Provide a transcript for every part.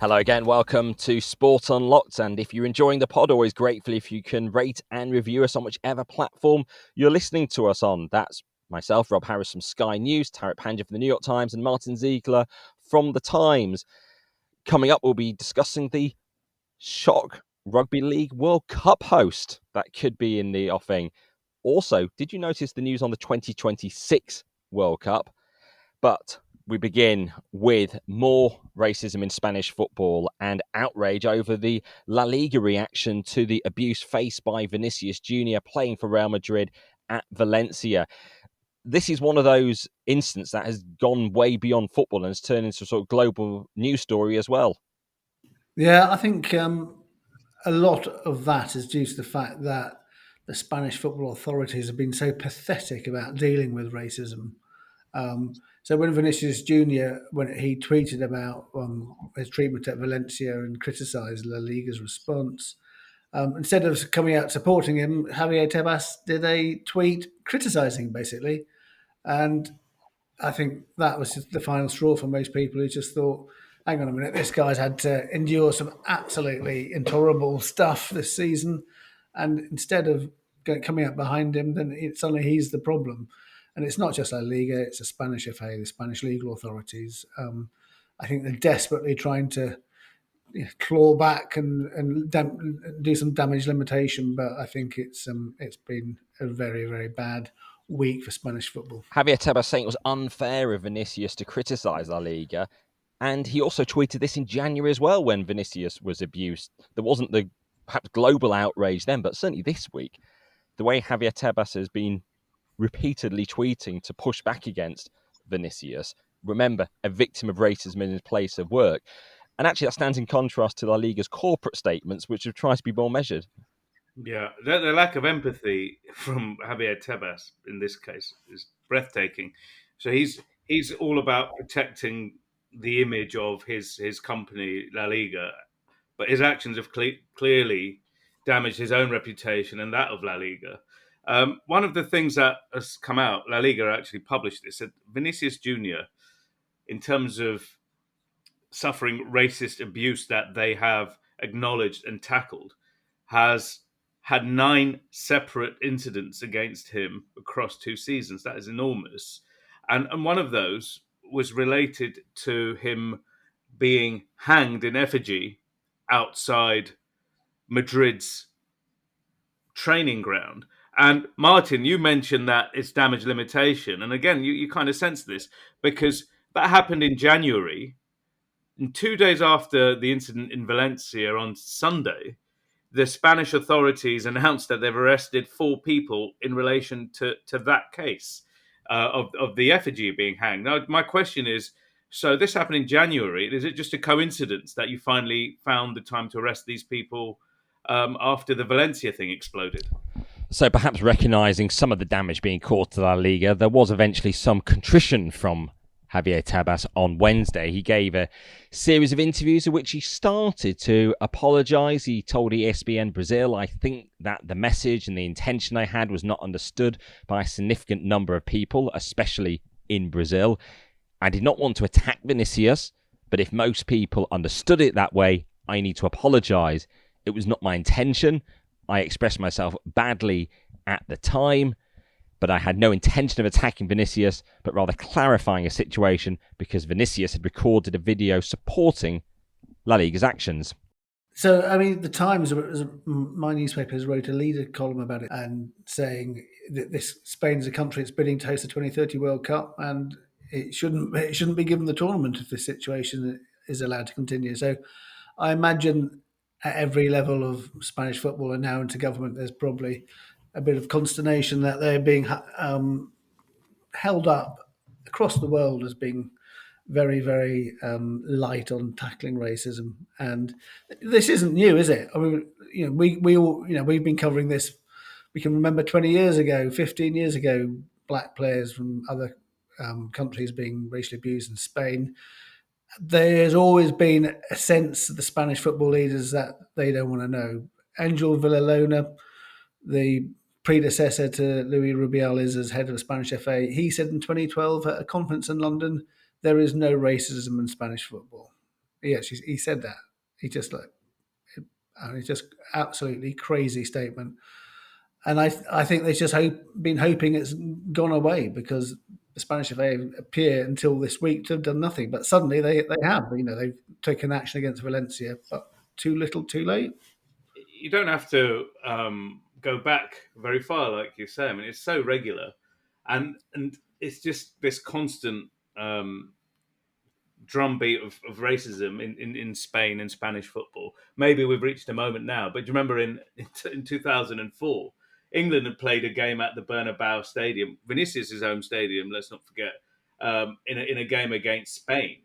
Hello again, welcome to Sport Unlocked, and if you're enjoying the pod, always grateful if you can rate and review us on whichever platform you're listening to us on. That's myself, Rob Harris from Sky News, Tariq Panja from the New York Times, and Martyn Ziegler from The Times. Coming up, we'll be discussing the shock Rugby League World Cup host that could be in the offing. Also, did you notice the news on the 2026 World Cup? But we begin with more racism in Spanish football and outrage over the La Liga reaction to the abuse faced by Vinicius Jr. playing for Real Madrid at Valencia. This is one of those incidents that has gone way beyond football and has turned into a sort of global news story as well. Yeah, I think a lot of that is due to the fact that the Spanish football authorities have been so pathetic about dealing with racism. So when Vinicius Jr., when he tweeted about his treatment at Valencia and criticised La Liga's response, instead of coming out supporting him, Javier Tebas did a tweet criticising basically. And I think that was the final straw for most people who just thought, hang on a minute, this guy's had to endure some absolutely intolerable stuff this season. And instead of coming up behind him, then suddenly he's the problem. And it's not just La Liga, it's the Spanish FA, the Spanish legal authorities. I think they're desperately trying to claw back and do some damage limitation, but I think it's been a very, very bad week for Spanish football. Javier Tebas saying it was unfair of Vinicius to criticise La Liga. And he also tweeted this in January as well when Vinicius was abused. There wasn't the perhaps global outrage then, but certainly this week, the way Javier Tebas has been repeatedly tweeting to push back against Vinicius. Remember, a victim of racism in his place of work. And actually that stands in contrast to La Liga's corporate statements, which have tried to be more measured. Yeah, the lack of empathy from Javier Tebas in this case is breathtaking. So he's all about protecting the image of his company La Liga, but his actions have clearly damaged his own reputation and that of La Liga. One of the things that has come out, La Liga actually published this, that Vinicius Jr., in terms of suffering racist abuse that they have acknowledged and tackled, has had 9 separate incidents against him across 2 seasons. That is enormous. And one of those was related to him being hanged in effigy outside Madrid's training ground. And Martyn, you mentioned that it's damage limitation. And again, you kind of sense this because that happened in January. And 2 days after the incident in Valencia on Sunday, the Spanish authorities announced that they've arrested 4 people in relation to that case of the effigy being hanged. Now, my question is, so this happened in January. Is it just a coincidence that you finally found the time to arrest these people after the Valencia thing exploded? So perhaps recognising some of the damage being caused to La Liga, there was eventually some contrition from Javier Tebas on Wednesday. He gave a series of interviews in which he started to apologise. He told ESPN Brazil, I think that the message and the intention I had was not understood by a significant number of people, especially in Brazil. I did not want to attack Vinicius, but if most people understood it that way, I need to apologise. It was not my intention. I expressed myself badly at the time, but I had no intention of attacking Vinicius, but rather clarifying a situation because Vinicius had recorded a video supporting La Liga's actions. So, I mean, the Times, my newspapers, wrote a leader column about it and saying that Spain is a country that's bidding to host the 2030 World Cup and it shouldn't be given the tournament if this situation is allowed to continue. So I imagine at every level of Spanish football and now into government, there's probably a bit of consternation that they're being held up across the world as being very, very light on tackling racism. And this isn't new, is it? I mean, we all, we've been covering this. We can remember 20 years ago, 15 years ago, black players from other countries being racially abused in Spain. There's always been a sense of the Spanish football leaders that they don't want to know. Angel Villalona, the predecessor to Luis Rubiales as head of the Spanish FA, he said in 2012 at a conference in London, there is no racism in Spanish football. He said that. He just like, it's just absolutely crazy statement. And I think they've just been hoping it's gone away, because the Spanish FA appear until this week to have done nothing. But suddenly they have. They've taken action against Valencia, but too little, too late. You don't have to go back very far, like you say. I mean, it's so regular, and it's just this constant drumbeat of racism in Spain and Spanish football. Maybe we've reached a moment now, but do you remember in 2004, England had played a game at the Bernabeu Stadium, Vinicius' home stadium, let's not forget, in a game against Spain.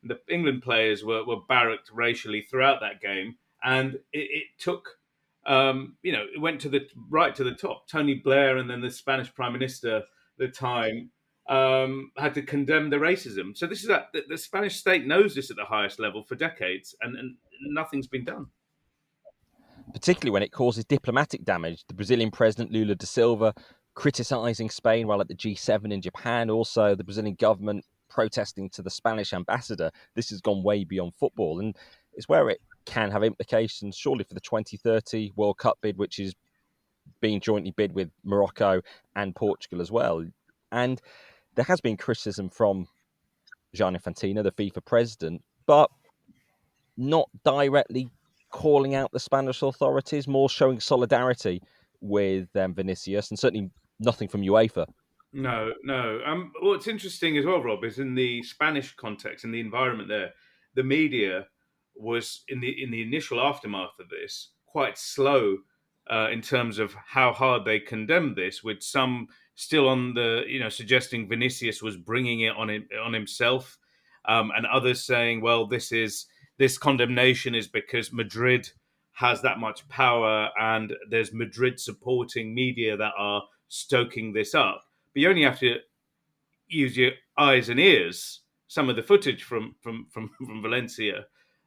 The England players were barracked racially throughout that game, and it took, it went to the top. Tony Blair and then the Spanish Prime Minister at the time had to condemn the racism. So this is the Spanish state knows this at the highest level for decades, and nothing's been done. Particularly when it causes diplomatic damage. The Brazilian president, Lula da Silva, criticising Spain while at the G7 in Japan. Also, the Brazilian government protesting to the Spanish ambassador. This has gone way beyond football, and it's where it can have implications, surely, for the 2030 World Cup bid, which is being jointly bid with Morocco and Portugal as well. And there has been criticism from Gianni Infantino, the FIFA president, but not directly calling out the Spanish authorities, more showing solidarity with Vinicius, and certainly nothing from UEFA. No. What's interesting as well, Rob, is in the Spanish context, in the environment there, the media was in the initial aftermath of this quite slow in terms of how hard they condemned this, with some still on the suggesting Vinicius was bringing it on himself, and others saying, well, this condemnation is because Madrid has that much power and there's Madrid supporting media that are stoking this up. But you only have to use your eyes and ears. Some of the footage from Valencia,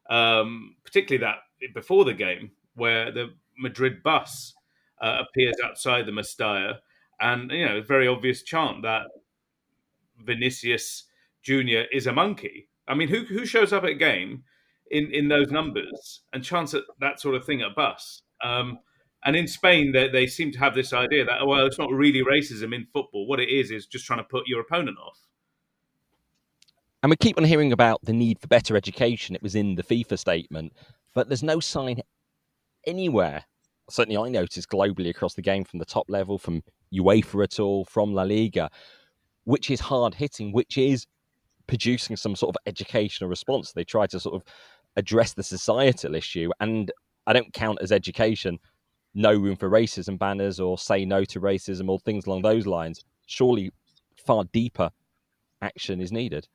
particularly that before the game, where the Madrid bus appears outside the Mestalla, and a very obvious chant that Vinicius Jr is a monkey. I mean, who shows up at a game in those numbers and chants at that sort of thing at bus? And in Spain, they seem to have this idea that, well, it's not really racism in football. What it is just trying to put your opponent off. And we keep on hearing about the need for better education. It was in the FIFA statement, but there's no sign anywhere. Certainly I noticed globally across the game, from the top level, from UEFA at all, from La Liga, which is hard hitting, which is producing some sort of educational response. They try to sort of address the societal issue, and I don't count as education no room for racism banners or say no to racism or things along those lines. Surely far deeper action is needed.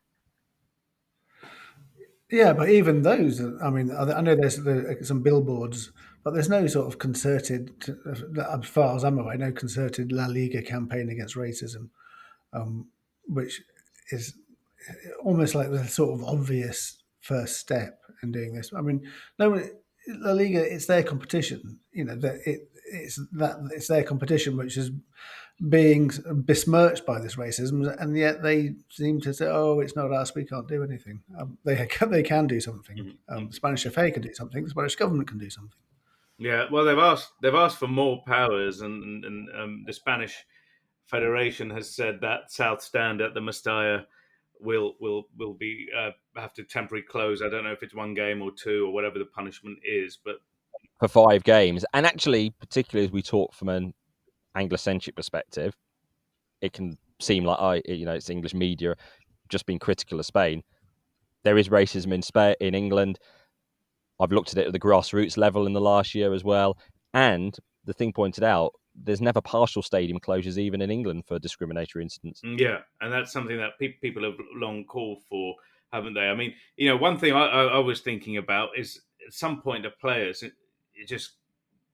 Yeah, but even those, I mean, I know there's some billboards, but there's no sort of concerted, as far as I'm aware, no concerted La Liga campaign against racism, which is almost like the sort of obvious first step in doing this. I mean, no, La Liga, it's their competition. It's their competition which is being besmirched by this racism, and yet they seem to say, "Oh, it's not us. We can't do anything." They can do something. The Spanish FA can do something. The Spanish government can do something. Yeah, well, they've asked for more powers, and the Spanish Federation has said that South Stand at the Mestalla will be have to temporarily close. I don't know if it's one game or two or whatever the punishment is, but for 5 games. And actually, particularly as we talk from an Anglo-centric perspective, it can seem like it's English media just being critical of Spain. There is racism in Spain, in England. I've looked at it at the grassroots level in the last year as well. And the thing pointed out, there's never partial stadium closures even in England for discriminatory incidents. Yeah, and that's something that people have long called for, haven't they? I mean, one thing I was thinking about is at some point the players are just,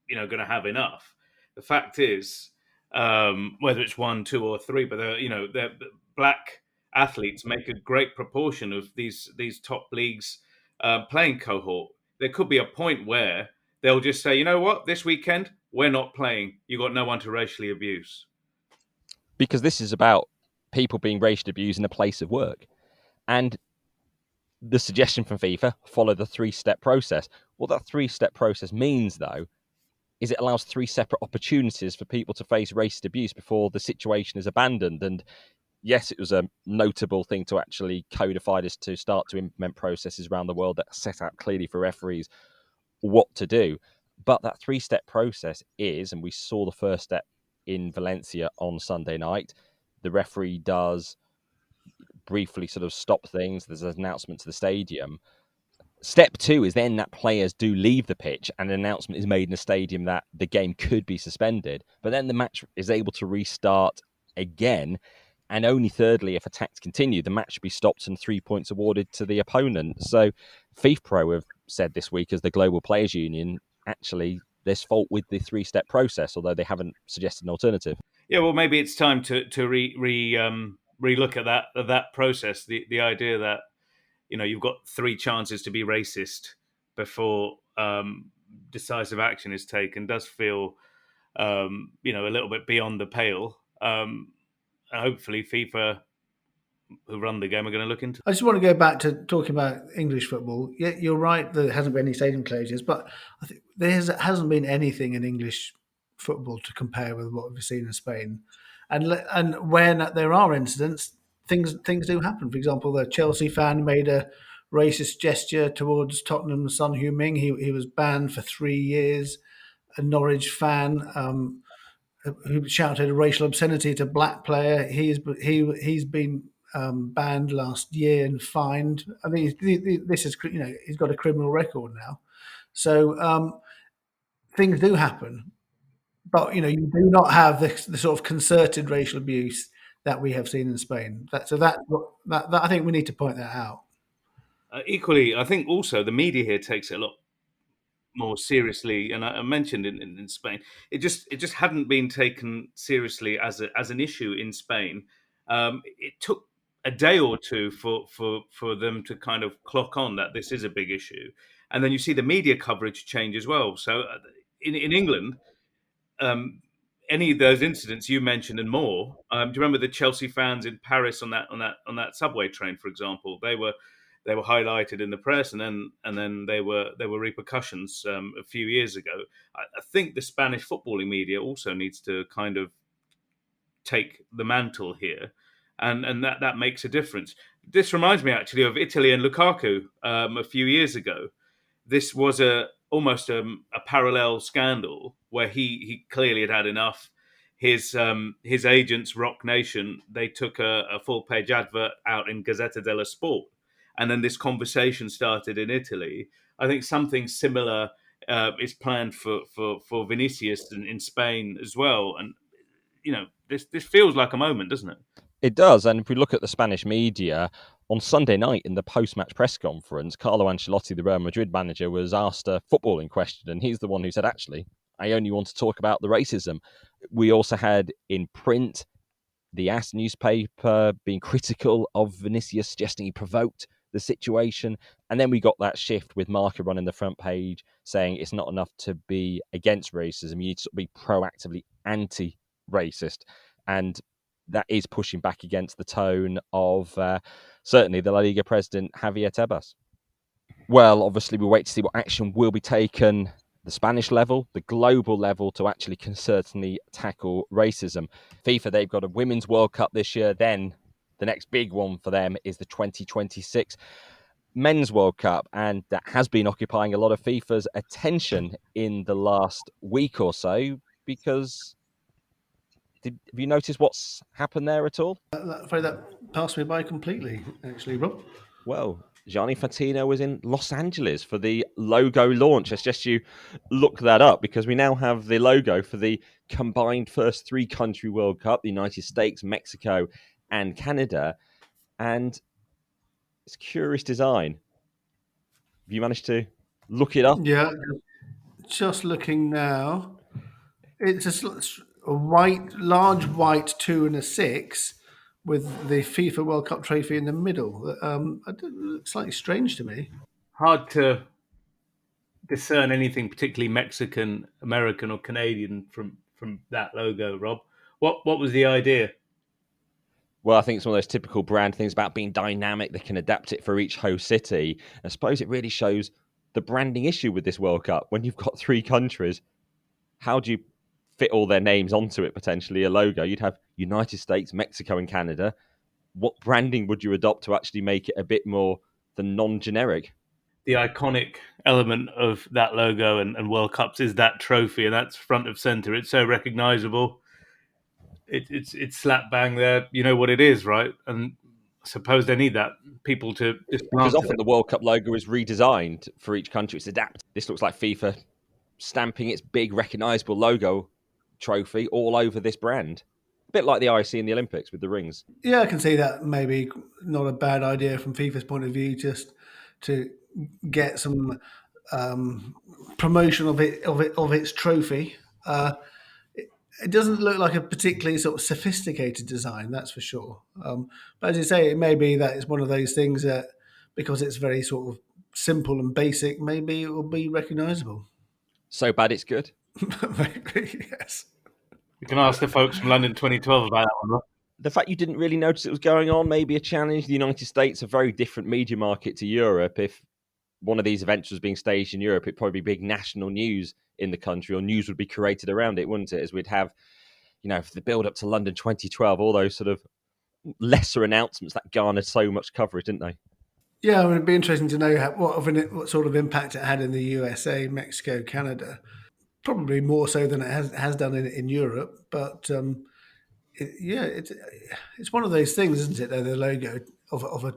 going to have enough. The fact is, whether it's 1, 2, or 3, but the black athletes make a great proportion of these top leagues playing cohort. There could be a point where they'll just say, you know what, this weekend we're not playing. You got no one to racially abuse. Because this is about people being racially abused in a place of work. And the suggestion from FIFA, follow the 3-step process. What that 3-step process means, though, is it allows 3 separate opportunities for people to face racist abuse before the situation is abandoned. And yes, it was a notable thing to actually codify this, to start to implement processes around the world that set out clearly for referees what to do. But that 3-step process is, and we saw the first step in Valencia on Sunday night, the referee does briefly sort of stop things. There's an announcement to the stadium. Step 2 is then that players do leave the pitch and an announcement is made in the stadium that the game could be suspended. But then the match is able to restart again. And only thirdly, if attacks continue, the match should be stopped and 3 points awarded to the opponent. So FIFA Pro have said this week, as the Global Players Union, actually there's fault with the 3-step process, although they haven't suggested an alternative. Yeah, well, maybe it's time to re-look at that process. The idea that you've got 3 chances to be racist before decisive action is taken does feel a little bit beyond the pale. Hopefully, FIFA, who run the game, are going to look into. I just want to go back to talking about English football. Yeah, you're right. There hasn't been any stadium closures, but I think there hasn't been anything in English football to compare with what we've seen in Spain. And when there are incidents, things do happen. For example, the Chelsea fan made a racist gesture towards Tottenham's Son Heung-min. He was banned for 3 years. A Norwich fan who shouted a racial obscenity to a black player. He's been banned last year and fined. I mean, this is he's got a criminal record now. So things do happen, but you do not have the sort of concerted racial abuse that we have seen in Spain. That I think we need to point that out. Equally, I think also the media here takes it a lot more seriously, and I mentioned in Spain, it just hadn't been taken seriously as an issue in Spain. It took a day or two for them to kind of clock on that this is a big issue, and then you see the media coverage change as well. So in England, any of those incidents you mentioned and more. Do you remember the Chelsea fans in Paris on that subway train, for example? They were highlighted in the press, and then there were repercussions a few years ago. I think the Spanish footballing media also needs to kind of take the mantle here, and that makes a difference. This reminds me actually of Italy and Lukaku a few years ago. This was almost a parallel scandal where he clearly had enough. His agents, Rock Nation, they took a full page advert out in Gazzetta dello Sport, and then this conversation started in Italy. I think something similar is planned for Vinicius in Spain as well. And this feels like a moment, doesn't it? It does. And if we look at the Spanish media, on Sunday night in the post-match press conference, Carlo Ancelotti, the Real Madrid manager, was asked a footballing question, and he's the one who said, actually, I only want to talk about the racism. We also had in print the AS newspaper being critical of Vinicius, suggesting he provoked the situation. And then we got that shift with Marca running the front page saying it's not enough to be against racism, you need to be proactively anti-racist. And that is pushing back against the tone of certainly the La Liga president, Javier Tebas. Well, obviously, we'll wait to see what action will be taken, the Spanish level, the global level, to actually certainly tackle racism. FIFA, they've got a Women's World Cup this year. Then the next big one for them is the 2026 Men's World Cup. And that has been occupying a lot of FIFA's attention in the last week or so because... Have you noticed what's happened there at all? That passed me by completely, actually, Rob. Well, Gianni Infantino was in Los Angeles for the logo launch. I suggest you look that up because we now have the logo for the combined first 3-country World Cup, the United States, Mexico, and Canada. And it's curious design. Have you managed to look it up? Yeah, just looking now. It's a large white 2 and a 6 with the FIFA World Cup trophy in the middle. It looks slightly strange to me. Hard to discern anything particularly Mexican, American, or Canadian from that logo, Rob. What was the idea? Well, I think it's one of those typical brand things about being dynamic. They can adapt it for each host city. I suppose it really shows the branding issue with this World Cup. When you've got 3 countries, how do you fit all their names onto it, potentially, a logo? You'd have United States, Mexico, and Canada. What branding would you adopt to actually make it a bit more than non-generic? The iconic element of that logo and World Cups is that trophy, and that's front of center. It's so recognizable. It's slap bang there. You know what it is, right? And I suppose they need that people to just Because often the World Cup logo is redesigned for each country. It's adapted. This looks like FIFA stamping its big recognizable logo trophy all over this brand. A bit like the IC in the Olympics with the rings. Yeah, I can see that maybe not a bad idea from FIFA's point of view, just to get some promotion of its trophy. It doesn't look like a particularly sort of sophisticated design, that's for sure. But as you say, it may be that it's one of those things that, because it's very sort of simple and basic, maybe it will be recognisable. So bad it's good. Maybe, yes. You can ask the folks from London 2012 about that one, right? The fact you didn't really notice it was going on may be a challenge. The United States, a very different media market to Europe. If one of these events was being staged in Europe, it'd probably be big national news in the country, or news would be created around it, wouldn't it? As we'd have, for the build up to London 2012, all those sort of lesser announcements that garnered so much coverage, didn't they? Yeah, it'd be interesting to know what sort of impact it had in the USA, Mexico, Canada. Probably more so than it has done in Europe, but it's one of those things, isn't it? The logo of a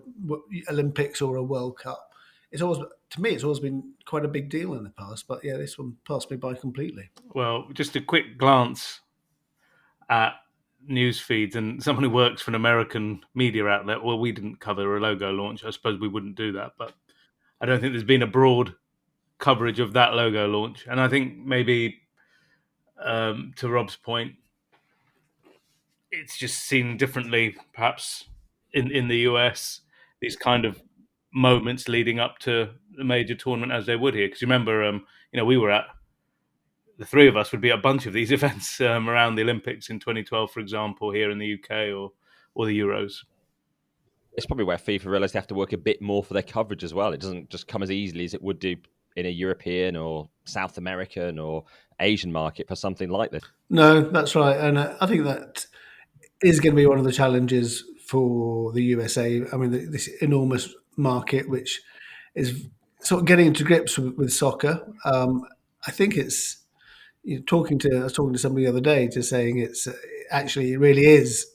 Olympics or a World Cup. It's always, to me, it's always been quite a big deal in the past. But yeah, this one passed me by completely. Well, just a quick glance at news feeds, and someone who works for an American media outlet. Well, we didn't cover a logo launch. I suppose we wouldn't do that, but I don't think there's been a broad coverage of that logo launch. And I think maybe, to Rob's point, it's just seen differently, perhaps in the US. These kind of moments leading up to the major tournament as they would here. Because you remember, we were at, the 3 of us would be at a bunch of these events around the Olympics in 2012, for example, here in the UK or the Euros. It's probably where FIFA realised they have to work a bit more for their coverage as well. It doesn't just come as easily as it would do in a European or South American or Asian market for something like this. No, that's right. And I think that is going to be one of the challenges for the USA. I mean, this enormous market, which is sort of getting into grips with soccer. I think it's, I was talking to somebody the other day, just saying it's actually, it really is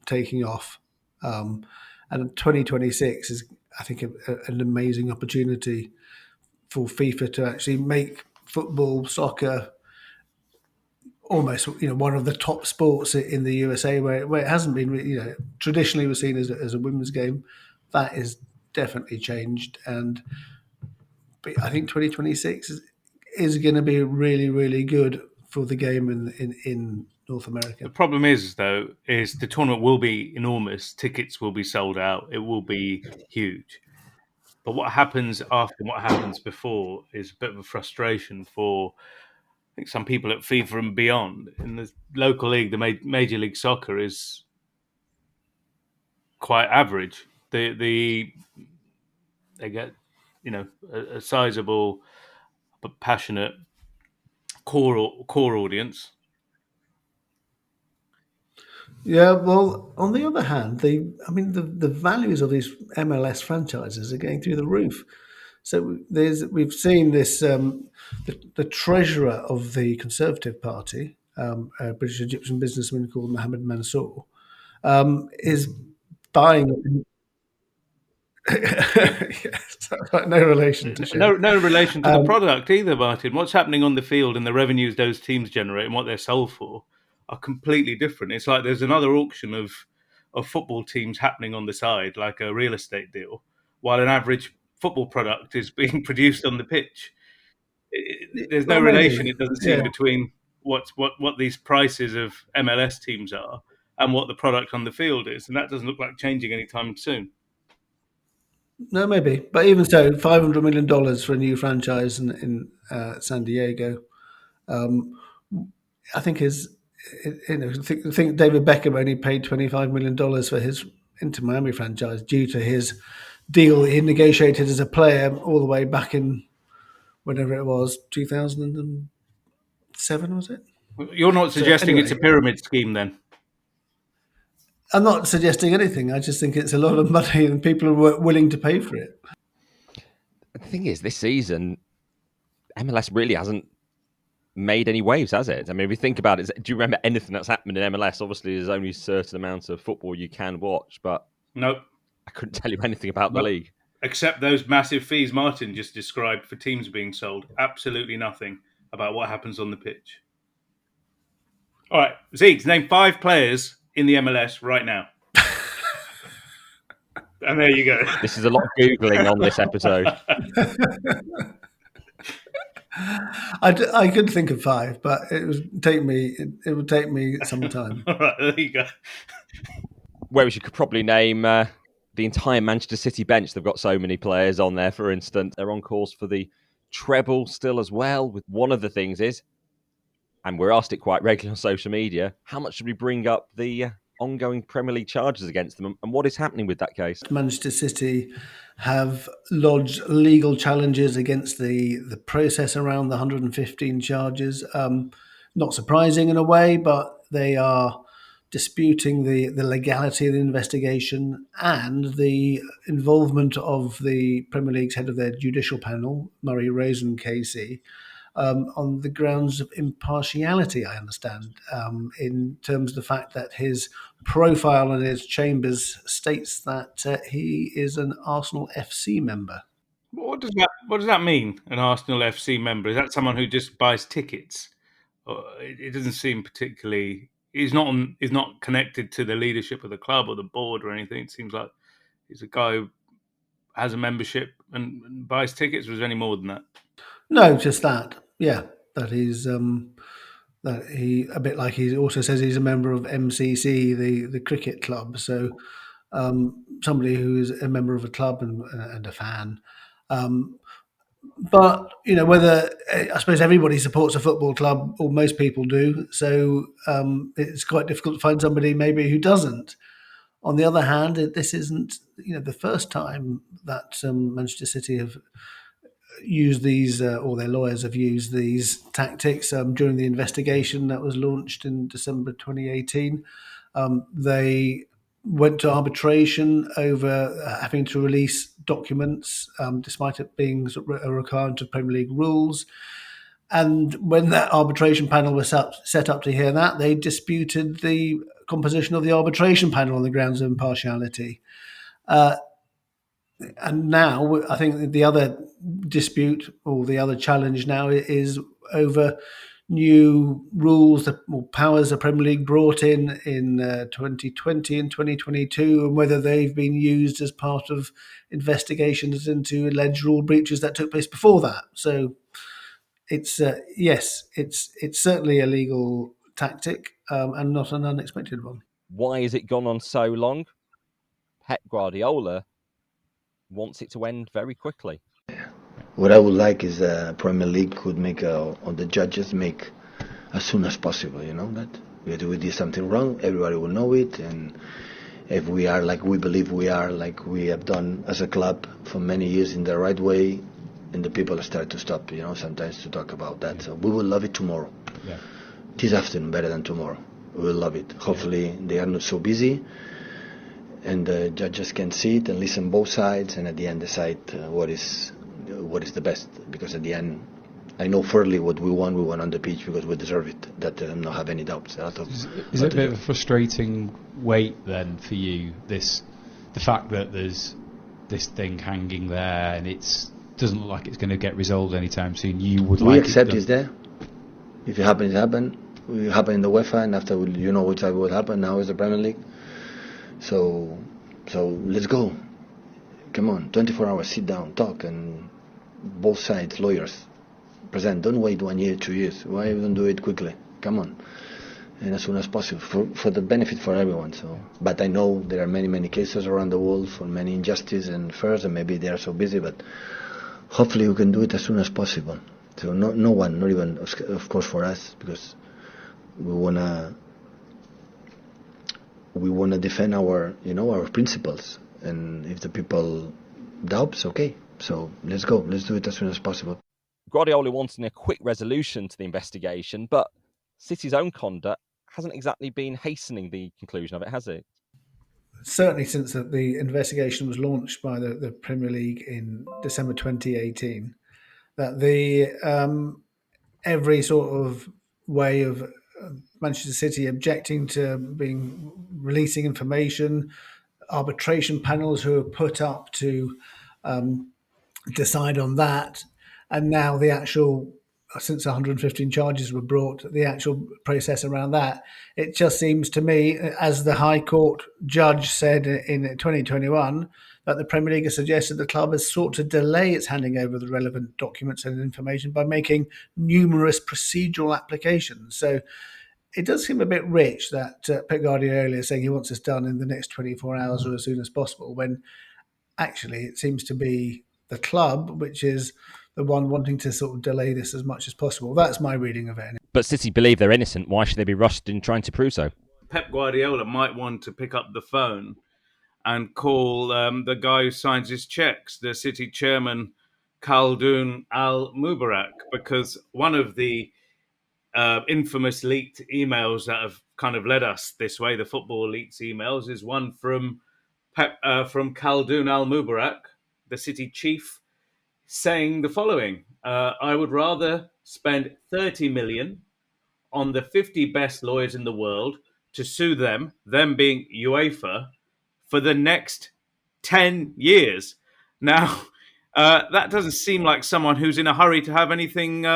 taking off. And 2026 is, I think, an amazing opportunity for FIFA to actually make football, soccer, almost one of the top sports in the USA, where it hasn't been traditionally was seen as a women's game. That is definitely changed, and I think 2026 is going to be really, really good for the game in North America. The problem is the tournament will be enormous. Tickets will be sold out. It will be huge. But what happens after and what happens before is a bit of a frustration for, I think, some people at FIFA and beyond. In the local league, the Major League Soccer is quite average. They get a sizable but passionate core audience. Yeah, well, on the other hand, the values of these MLS franchises are going through the roof. So we've seen this the treasurer of the Conservative Party, a British Egyptian businessman called Mohammed Mansour, is buying. Yes, no relation to no relation to the product either, Martyn. What's happening on the field and the revenues those teams generate and what they're sold for are completely different. It's like there's another auction of football teams happening on the side, like a real estate deal, while an average football product is being produced on the pitch. There's no relation, it doesn't seem, between what these prices of MLS teams are and what the product on the field is, and that doesn't look like changing anytime soon. No, maybe, but even so, $500 million for a new franchise in San Diego, I think is think David Beckham only paid $25 million for his Inter Miami franchise due to his deal that he negotiated as a player all the way back in whenever it was, 2007, was it? You're not So suggesting it's anyway, a pyramid scheme, then? I'm not suggesting anything. I just think it's a lot of money and people are willing to pay for it. The thing is, this season, MLS really hasn't made any waves, has it? I mean, if you think about it, do you remember anything that's happened in MLS? Obviously, there's only a certain amount of football you can watch, but Nope. I couldn't tell you anything about the league. Except those massive fees Martyn just described for teams being sold. Absolutely nothing about what happens on the pitch. All right, Zeke, name 5 players in the MLS right now. And there you go. This is a lot of Googling on this episode. I could think of 5, but it would take me some time. All right, there you go. Whereas you could probably name the entire Manchester City bench. They've got so many players on there, for instance. They're on course for the treble still as well. With one of the things is, and we're asked it quite regularly on social media, how much should we bring up the ongoing Premier League charges against them, and what is happening with that case? Manchester City have lodged legal challenges against the process around the 115 charges. Not surprising in a way, but they are disputing the legality of the investigation and the involvement of the Premier League's head of their judicial panel, Murray Rosen Casey, on the grounds of impartiality, I understand, in terms of the fact that his profile in his chambers states that he is an Arsenal FC member. What does that mean, an Arsenal FC member? Is that someone who just buys tickets? It doesn't seem particularly... He's not connected to the leadership of the club or the board or anything. It seems like he's a guy who has a membership and buys tickets. Or is there any more than that? No, just that. Yeah, that he's that he, a bit like he also says he's a member of MCC, the cricket club. So somebody who is a member of a club and a fan. But whether, I suppose everybody supports a football club, or most people do. So it's quite difficult to find somebody maybe who doesn't. On the other hand, this isn't the first time that Manchester City have used these, or their lawyers have used these tactics during the investigation that was launched in December 2018. They went to arbitration over having to release documents, despite it being a requirement of Premier League rules. And when that arbitration panel was set up to hear that, they disputed the composition of the arbitration panel on the grounds of impartiality. And now I think the other dispute, or the other challenge now, is over new rules or powers the Premier League brought in 2020 and 2022, and whether they've been used as part of investigations into alleged rule breaches that took place before that. So it's it's certainly a legal tactic, and not an unexpected one. Why has it gone on so long? Pep Guardiola wants it to end very quickly. What I would like is Premier League could make, or the judges make, as soon as possible. That if we did something wrong, everybody will know it, and if we are like we believe we are, like we have done as a club for many years in the right way, and the people start to stop, sometimes to talk about that. So we will love it tomorrow. Yeah. This afternoon, better than tomorrow. We will love it. Hopefully they are not so busy, and the judges can see it and listen both sides, and at the end decide what is the best. Because at the end, I know fairly what we want on the pitch, because we deserve it. That I don't have any doubts. Is it a bit of a frustrating wait then for you? The fact that there's this thing hanging there, and it doesn't look like it's going to get resolved anytime soon. We accept it's there. If it happens, it happens. It happened in the UEFA, and after which will happen. Now is the Premier League. So let's go. Come on, 24 hours, sit down, talk, and both sides, lawyers, present. Don't wait 1 year, 2 years. Why you don't do it quickly? Come on, and as soon as possible for the benefit for everyone. So, but I know there are many cases around the world for many injustice and first, and maybe they are so busy. But hopefully, we can do it as soon as possible. So no one, not even of course for us, because we wanna defend our our principles, and if the people doubts, okay, so let's go, let's do it as soon as possible. Guardiola wanting a quick resolution to the investigation, but City's own conduct hasn't exactly been hastening the conclusion of it, has it? Certainly since the investigation was launched by the Premier League in December 2018, that the every sort of way of Manchester City objecting to releasing information, arbitration panels who are put up to decide on that, and now the actual, since 115 charges were brought, the actual process around that, it just seems to me, as the High Court judge said in 2021, that the Premier League has suggested the club has sought to delay its handing over the relevant documents and information by making numerous procedural applications. So it does seem a bit rich that Pep Guardiola is saying he wants this done in the next 24 hours or as soon as possible, when actually it seems to be the club which is the one wanting to sort of delay this as much as possible. That's my reading of it. But City believe they're innocent. Why should they be rushed in trying to prove so? Pep Guardiola might want to pick up the phone and call the guy who signs his checks, the City chairman, Khaldoon Al Mubarak, because one of the infamous leaked emails that have kind of led us this way, the football leaks emails, is one from Khaldoon Al Mubarak, the City chief, saying the following: I would rather spend 30 million on the 50 best lawyers in the world to sue them being UEFA, for the next 10 years. Now, that doesn't seem like someone who's in a hurry to have anything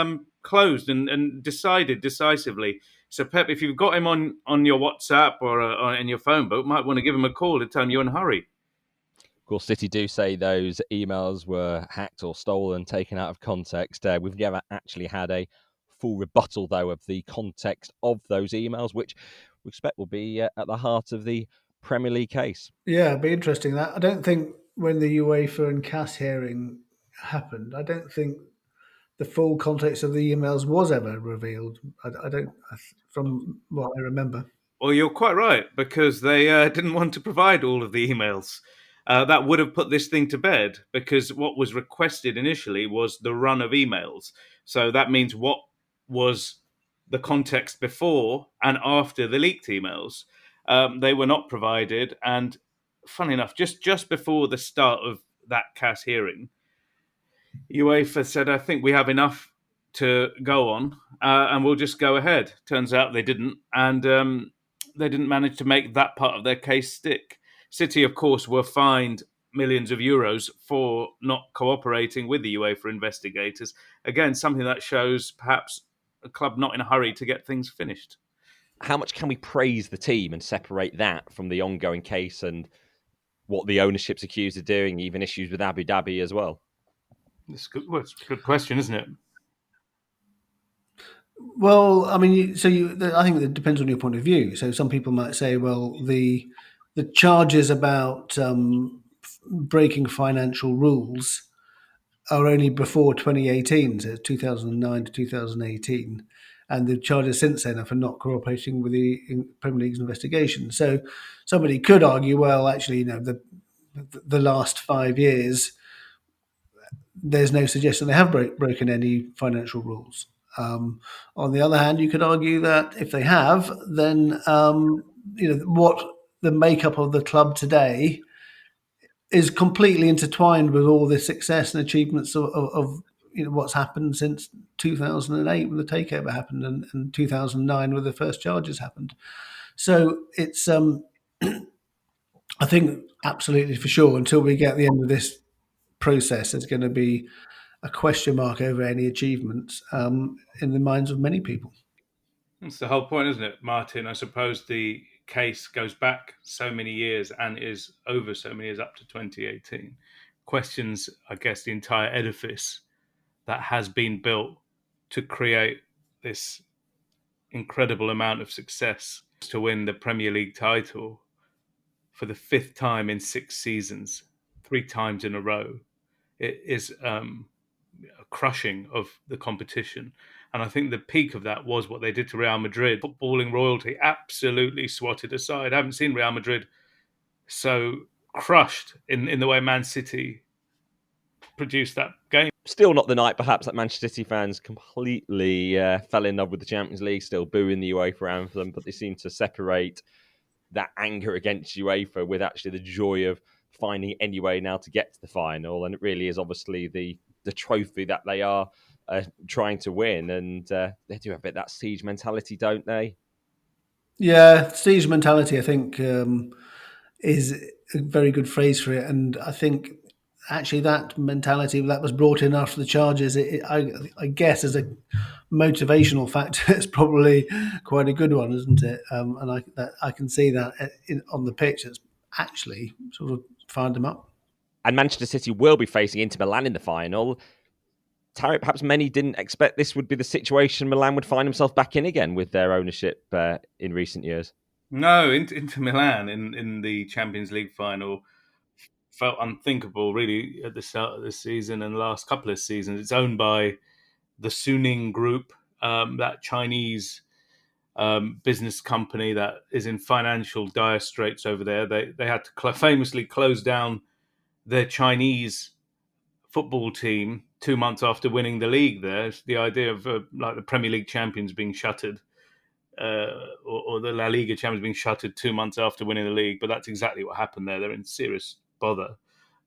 closed and decided decisively. So, Pep, if you've got him on your WhatsApp or in your phone book, might want to give him a call to tell him you're in a hurry. Of course, City do say those emails were hacked or stolen, taken out of context. We've never actually had a full rebuttal, though, of the context of those emails, which we expect will be at the heart of the Premier League case. Yeah, it'd be interesting. That I don't think when the UEFA and CAS hearing happened, I don't think the full context of the emails was ever revealed. I don't, from what I remember. Well, you're quite right, because they didn't want to provide all of the emails. That would have put this thing to bed, because what was requested initially was the run of emails. So that means what was the context before and after the leaked emails. They were not provided. And funny enough, just before the start of that CAS hearing, UEFA said, I think we have enough to go on, and we'll just go ahead. Turns out they didn't, and they didn't manage to make that part of their case stick. City, of course, were fined millions of euros for not cooperating with the UEFA investigators. Again, something that shows perhaps a club not in a hurry to get things finished. How much can we praise the team and separate that from the ongoing case and what the ownership's accused of doing, even issues with Abu Dhabi as well? It's a good question, isn't it? Well, I mean, I think it depends on your point of view. So some people might say, well, the charges about breaking financial rules are only before 2018, so 2009 to 2018, and the charges since then are for not cooperating with the Premier League's investigation. So somebody could argue, well, actually, the last 5 years, there's no suggestion they have broken any financial rules. On the other hand, you could argue that if they have, then what the makeup of the club today is completely intertwined with all the success and achievements of what's happened since 2008 when the takeover happened, and 2009 when the first charges happened. So it's I think absolutely for sure, until we get the end of this process, there's going to be a question mark over any achievements in the minds of many people. That's the whole point, isn't it, Martyn? I suppose the case goes back so many years and is over so many years, up to 2018. Questions, I guess, the entire edifice that has been built to create this incredible amount of success to win the Premier League title for the 5th time in 6 seasons, 3 times in a row. It is a crushing of the competition. And I think the peak of that was what they did to Real Madrid. Footballing royalty absolutely swatted aside. I haven't seen Real Madrid so crushed in the way Man City produced that game. Still not the night, perhaps, that Manchester City fans completely fell in love with the Champions League, still booing the UEFA anthem, but they seem to separate that anger against UEFA with actually the joy of finding any way now to get to the final. And it really is obviously the trophy that they are trying to win. And they do have a bit of that siege mentality, don't they? Yeah, siege mentality, I think, is a very good phrase for it. And I think actually that mentality that was brought in after the charges, I guess, as a motivational factor, it's probably quite a good one, isn't it? And I can see that on the pitch. It's actually sort of fired them up. And Manchester City will be facing Inter Milan in the final. Tariq, perhaps many didn't expect this would be the situation Milan would find himself back in again with their ownership in recent years. No, Inter Milan in the Champions League final felt unthinkable, really, at the start of this season and the last couple of seasons. It's owned by the Suning Group, that Chinese business company that is in financial dire straits over there. They had to famously close down their Chinese football team 2 months after winning the league. There's the idea of like the Premier League champions being shuttered, or the La Liga champions being shuttered 2 months after winning the league. But that's exactly what happened there. They're in serious bother.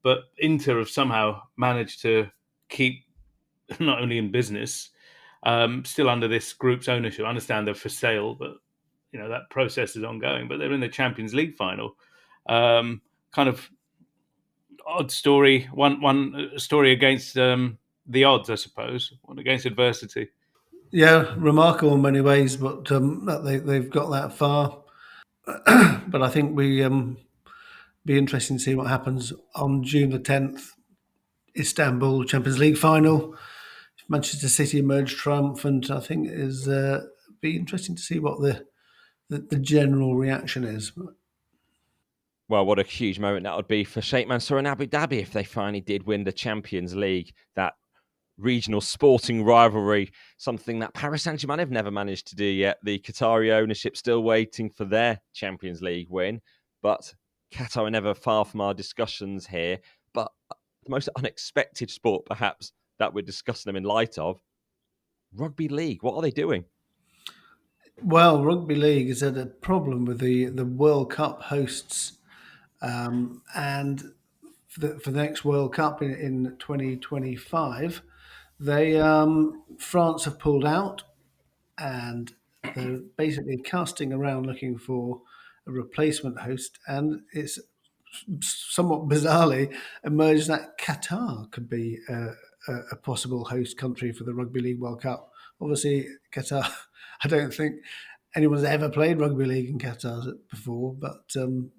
But Inter have somehow managed to keep not only in business, still under this group's ownership. I understand they're for sale, but that process is ongoing. But they're in the Champions League final. Kind of odd story. One story against the odds, I suppose. One against adversity. Yeah, remarkable in many ways, but that they've got that far. But I think we be interesting to see what happens on June the 10th, Istanbul Champions League final. If Manchester City emerge triumphant, I think is be interesting to see what the general reaction is. Well, what a huge moment that would be for Sheikh Mansour and Abu Dhabi if they finally did win the Champions League. That regional sporting rivalry, something that Paris Saint-Germain have never managed to do yet. The Qatari ownership still waiting for their Champions League win. But Qatar are never far from our discussions here. But the most unexpected sport, perhaps, that we're discussing them in light of, Rugby League. What are they doing? Well, Rugby League has had a problem with the World Cup hosts. And for the next World Cup in 2025, France have pulled out, and they're basically casting around looking for a replacement host. And it's somewhat bizarrely emerged that Qatar could be a possible host country for the Rugby League World Cup. Obviously, Qatar, I don't think anyone's ever played rugby league in Qatar before, but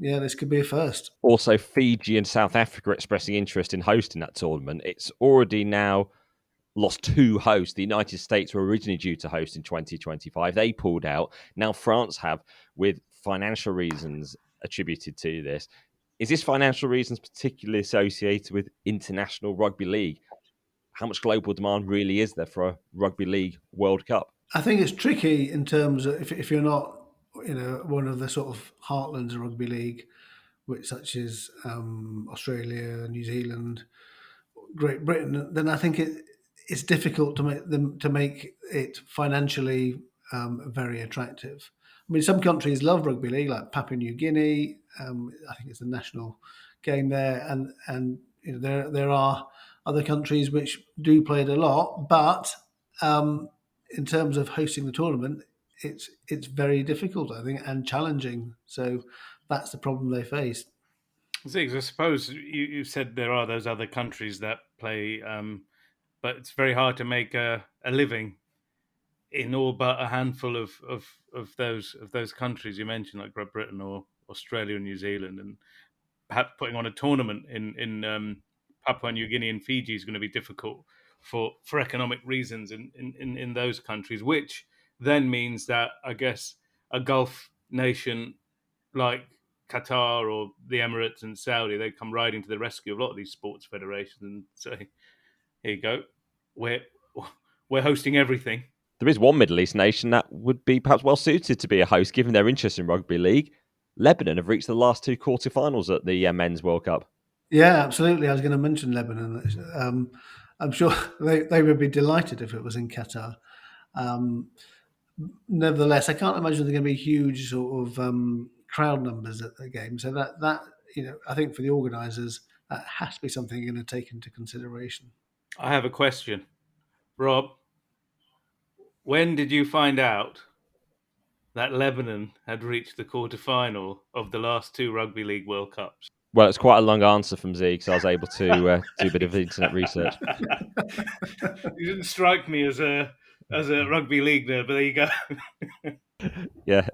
this could be a first. Also, Fiji and South Africa expressing interest in hosting that tournament. It's already now lost two hosts. The United States were originally due to host in 2025. They pulled out. Now France have, with financial reasons attributed to this. Is this financial reasons particularly associated with International Rugby League? How much global demand really is there for a Rugby League World Cup? I think it's tricky in terms of if you're not, one of the sort of heartlands of rugby league, such as Australia, New Zealand, Great Britain. Then I think it's difficult to make it financially very attractive. I mean, some countries love rugby league, like Papua New Guinea. I think it's the national game there, and there are other countries which do play it a lot, but in terms of hosting the tournament, it's very difficult, I think, and challenging. So that's the problem they face. Ziggs, I suppose you said there are those other countries that play, but it's very hard to make a living in all but a handful of those countries you mentioned, like Great Britain or Australia and New Zealand, and perhaps putting on a tournament in Papua New Guinea and Fiji is going to be difficult for economic reasons in those countries, which then means that I guess a Gulf nation like Qatar or the Emirates and Saudi, they come riding to the rescue of a lot of these sports federations and say, "Here you go, we're hosting everything." There is one Middle East nation that would be perhaps well suited to be a host, given their interest in rugby league. Lebanon have reached the last 2 quarterfinals at the Men's World Cup. Yeah, absolutely. I was going to mention Lebanon. I'm sure they would be delighted if it was in Qatar. Nevertheless, I can't imagine there are going to be huge sort of crowd numbers at the game. So that I think for the organisers, that has to be something you're going to take into consideration. I have a question, Rob. When did you find out that Lebanon had reached the quarter-final of the last 2 Rugby League World Cups? Well, it's quite a long answer from Zeke, so I was able to do a bit of internet research. You didn't strike me as a rugby league nerd, but there you go. Yeah,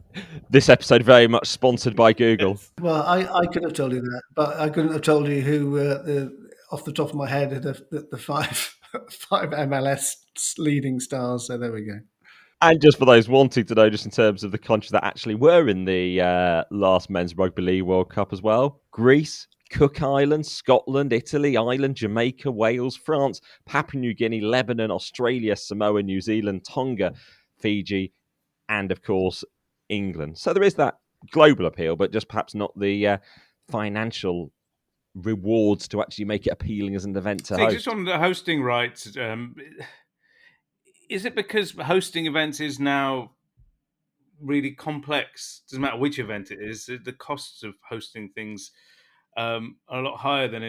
this episode very much sponsored by Google. Well, I could have told you that, but I couldn't have told you who, off the top of my head, the five MLS leading stars. So there we go. And just for those wanting to know, just in terms of the countries that actually were in the last Men's Rugby League World Cup as well: Greece, Cook Islands, Scotland, Italy, Ireland, Jamaica, Wales, France, Papua New Guinea, Lebanon, Australia, Samoa, New Zealand, Tonga, Fiji, and of course England. So there is that global appeal, but just perhaps not the financial rewards to actually make it appealing as an event to host. Just on the hosting rights, is it because hosting events is now really complex? Doesn't matter which event it is. The costs of hosting things are a lot higher than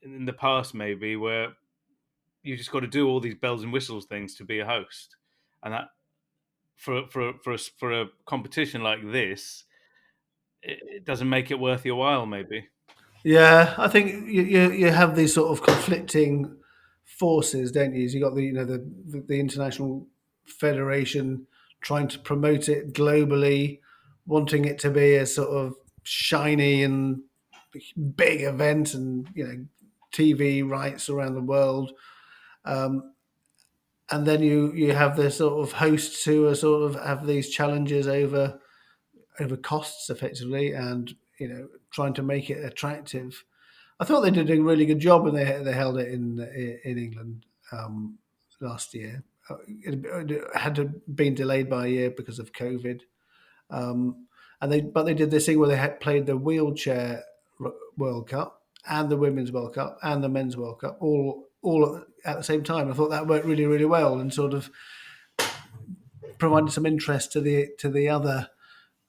in the past, maybe, where you just got to do all these bells and whistles things to be a host, and that for a competition like this, it doesn't make it worth your while, maybe. Yeah, I think you have these sort of conflicting forces, don't you? You got the international federation trying to promote it globally, wanting it to be a sort of shiny and big event, and TV rights around the world. And then you have the sort of hosts who are sort of have these challenges over costs effectively, and trying to make it attractive. I thought they did a really good job when they held it in England last year. It had been delayed by a year because of COVID, but they did this thing where they had played the wheelchair World Cup and the Women's World Cup and the Men's World Cup all at the same time. I thought that worked really, really well and sort of provided some interest to the other.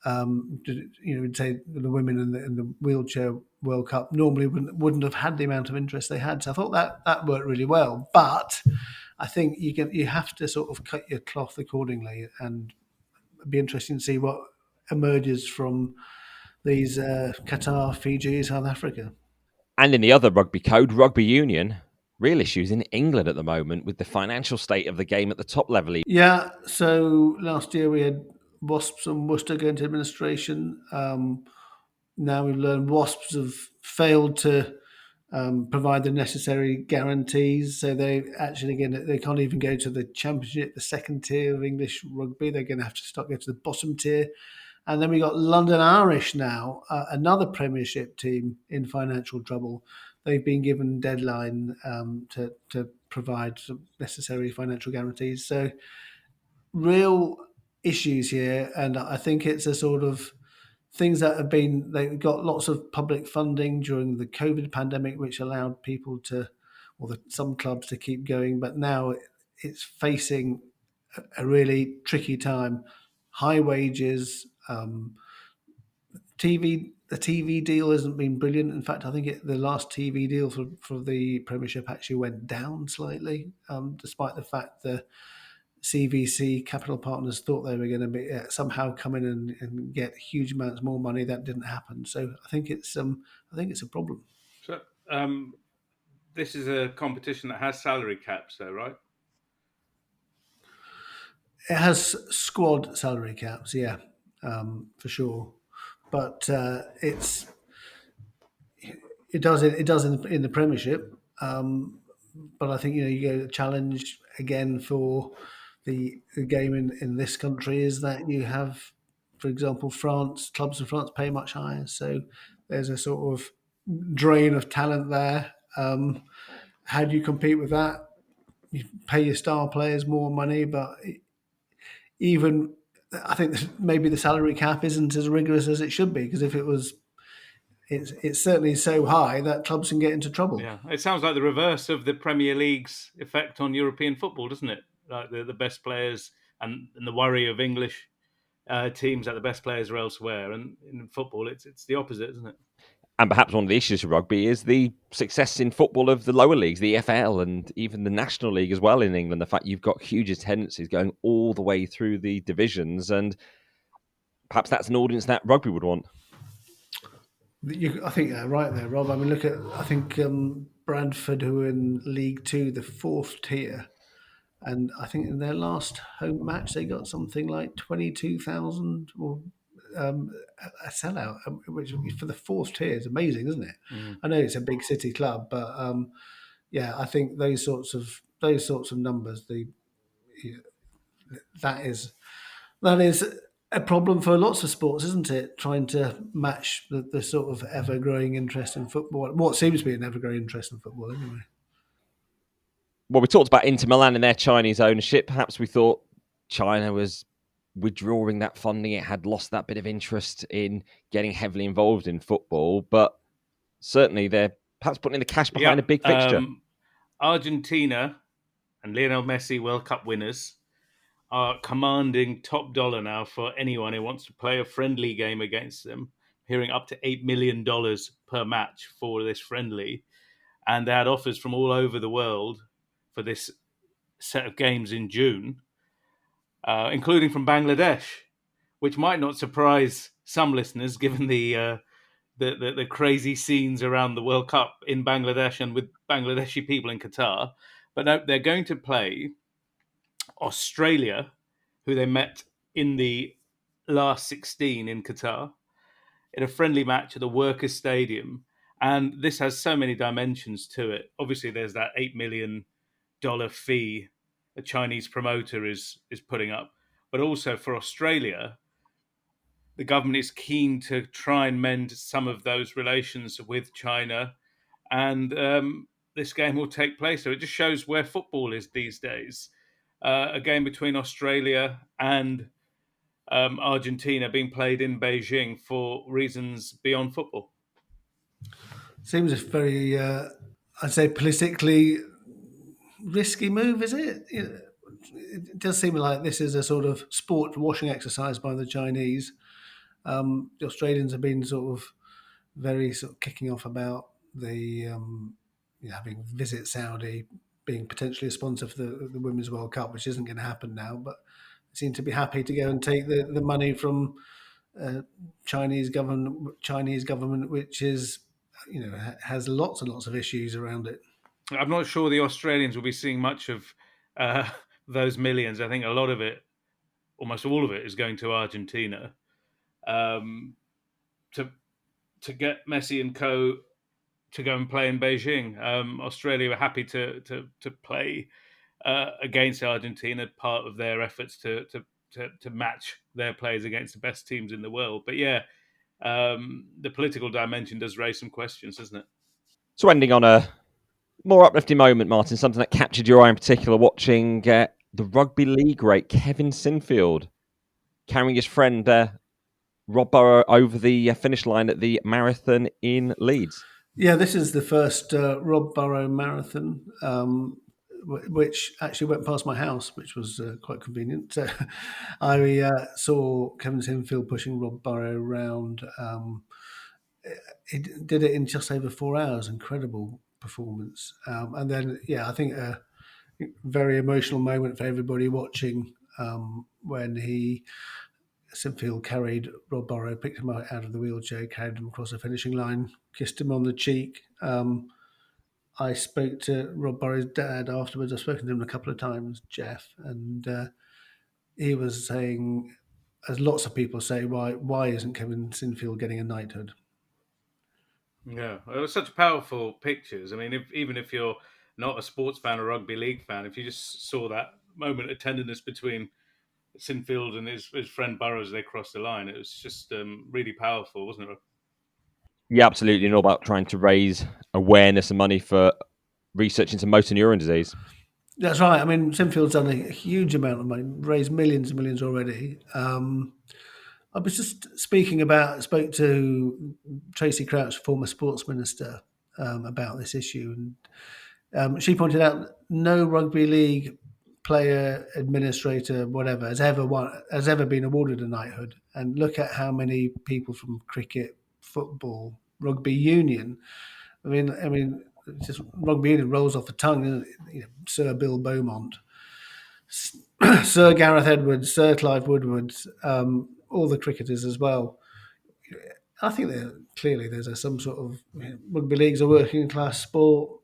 Say the women in the wheelchair World Cup normally wouldn't have had the amount of interest they had. So I thought that worked really well. But I think you have to sort of cut your cloth accordingly, and it'd be interesting to see what emerges from these Qatar, Fiji, South Africa. And in the other rugby code, rugby union, real issues in England at the moment with the financial state of the game at the top level. Yeah, so last year we had Wasps and Worcester going to administration. Now we've learned Wasps have failed to provide the necessary guarantees. So they can't even go to the Championship, the second tier of English rugby. They're going to have to go to the bottom tier. And then we got London Irish now, another Premiership team in financial trouble. They've been given deadline to provide some necessary financial guarantees. So real issues here, and I think it's a sort of things that have been, they got lots of public funding during the COVID pandemic, which allowed people some clubs to keep going, but now it's facing a really tricky time. High wages, the TV deal hasn't been brilliant. In fact, I think the last TV deal for the Premiership actually went down slightly, despite the fact the CVC Capital Partners thought they were going to be somehow come in and get huge amounts more money. That didn't happen. So I think it's a problem. So this is a competition that has salary caps, though, right? It has squad salary caps, yeah, for sure. But it does in the Premiership. But I think you go challenge again for the game in this country is that you have, for example, clubs in France pay much higher, so there's a sort of drain of talent there. How do you compete with that? You pay your star players more money, but even I think maybe the salary cap isn't as rigorous as it should be, because if it was, it's certainly so high that clubs can get into trouble. Yeah, it sounds like the reverse of the Premier League's effect on European football, doesn't it? Like the best players and the worry of English teams that the best players are elsewhere, and in football, it's the opposite, isn't it? And perhaps one of the issues with rugby is the success in football of the lower leagues, the EFL, and even the National League as well in England. The fact you've got huge attendances going all the way through the divisions, and perhaps that's an audience that rugby would want. I think you're right there, Rob. I mean, look at, I think Bradford, who are in League Two, the 4th tier, and I think in their last home match they got something like 22,000 or a sellout, which for the 4th tier is amazing, isn't it? I know it's a big city club, but yeah, I think those sorts of numbers, that is a problem for lots of sports, isn't it? Trying to match the sort of ever-growing interest in football. What seems to be an ever-growing interest in football, anyway. Well, we talked about Inter Milan and their Chinese ownership. Perhaps we thought China was withdrawing that funding. It had lost that bit of interest in getting heavily involved in football. But certainly they're perhaps putting the cash behind a big fixture. Argentina and Lionel Messi, World Cup winners, are commanding top dollar now for anyone who wants to play a friendly game against them, hearing up to $8 million per match for this friendly. And they had offers from all over the world for this set of games in June, including from Bangladesh, which might not surprise some listeners given the crazy scenes around the World Cup in Bangladesh and with Bangladeshi people in Qatar. But no, they're going to play Australia, who they met in the last 16 in Qatar, in a friendly match at the Workers' Stadium. And this has so many dimensions to it. Obviously, there's that $8 million fee a Chinese promoter is putting up. But also for Australia, the government is keen to try and mend some of those relations with China. And this game will take place. So it just shows where football is these days. A game between Australia and Argentina being played in Beijing for reasons beyond football. Seems a very, I'd say, politically risky move, is it? It does seem like this is a sort of sport washing exercise by the Chinese. The Australians have been sort of very sort of kicking off about the having Visit Saudi being potentially a sponsor for the Women's World Cup, which isn't going to happen now, but they seem to be happy to go and take the money from Chinese government, which is, has lots and lots of issues around it. I'm not sure the Australians will be seeing much of those millions. I think a lot of it, almost all of it, is going to Argentina. To get Messi and co to go and play in Beijing. Australia were happy to play against Argentina, part of their efforts to match their players against the best teams in the world. But yeah, the political dimension does raise some questions, doesn't it? So ending on a more uplifting moment, Martyn, something that captured your eye in particular, watching the rugby league great Kevin Sinfield carrying his friend Rob Burrow over the finish line at the marathon in Leeds. Yeah, this is the first Rob Burrow marathon, which actually went past my house, which was quite convenient. So I saw Kevin Sinfield pushing Rob Burrow around. He did it in just over 4 hours. Incredible performance. And then, I think a very emotional moment for everybody watching when Sinfield carried Rob Burrow, picked him out of the wheelchair, carried him across the finishing line, kissed him on the cheek. I spoke to Rob Burrow's dad afterwards. I've spoken to him a couple of times, Jeff, and he was saying, as lots of people say, why isn't Kevin Sinfield getting a knighthood? Yeah, it was such powerful pictures. I mean, even if you're not a sports fan or rugby league fan, if you just saw that moment of tenderness between Sinfield and his friend Burrow as they crossed the line, it was just really powerful, wasn't it? Yeah, absolutely. And all about trying to raise awareness and money for research into motor neuron disease. That's right. I mean, Sinfield's done a huge amount of money, raised millions and millions already. I was just spoke to Tracy Crouch, former sports minister, about this issue, and she pointed out no rugby league player, administrator, whatever, has ever been awarded a knighthood. And look at how many people from cricket, football, rugby union. I mean, just rugby union rolls off the tongue, isn't it? You know, Sir Bill Beaumont, Sir Gareth Edwards, Sir Clive Woodward, all the cricketers as well. I think there's some sort of rugby league's a working class sport,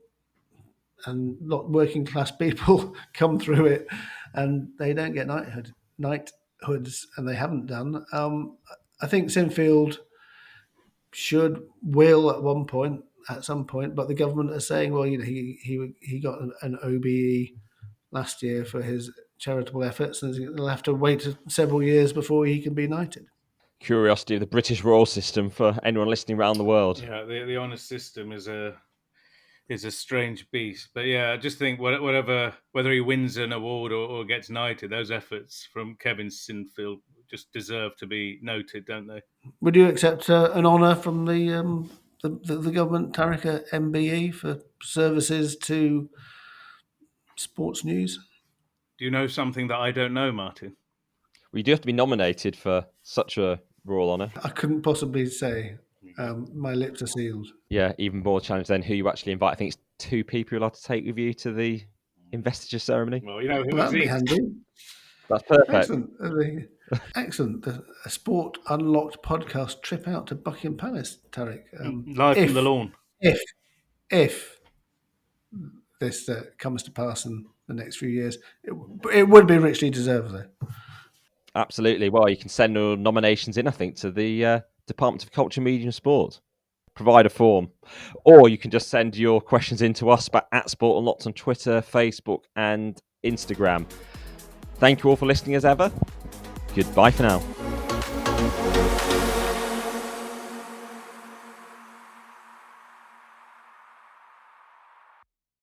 and not working class people come through it, and they don't get knighthoods, and they haven't done. I think Sinfield will at some point, but the government are saying, well, you know, he got an OBE last year for his charitable efforts, and he'll have to wait several years before he can be knighted. Curiosity of the British royal system for anyone listening around the world. Yeah, the honours system is a strange beast. But yeah, I just think whether he wins an award or gets knighted, those efforts from Kevin Sinfield just deserve to be noted, don't they? Would you accept an honour from the government, Tariq, MBE, for services to sports news? Do you know something that I don't know, Martyn? We do have to be nominated for such a royal honour. I couldn't possibly say. My lips are sealed. Yeah, even more challenge than who you actually invite. I think it's 2 people you're allowed to take with you to the investiture ceremony. Well, you know who that'd be handy. That's perfect. Excellent. Excellent. A Sport Unlocked podcast trip out to Buckingham Palace, Tariq. Live from the lawn. If this comes to pass in the next few years, it would be richly deserved, though. Absolutely. Well, you can send your nominations in, I think, to the Department of Culture, Media and Sport. Provide a form. Or you can just send your questions in to us at Sport Unlocked on Twitter, Facebook and Instagram. Thank you all for listening as ever. Goodbye for now.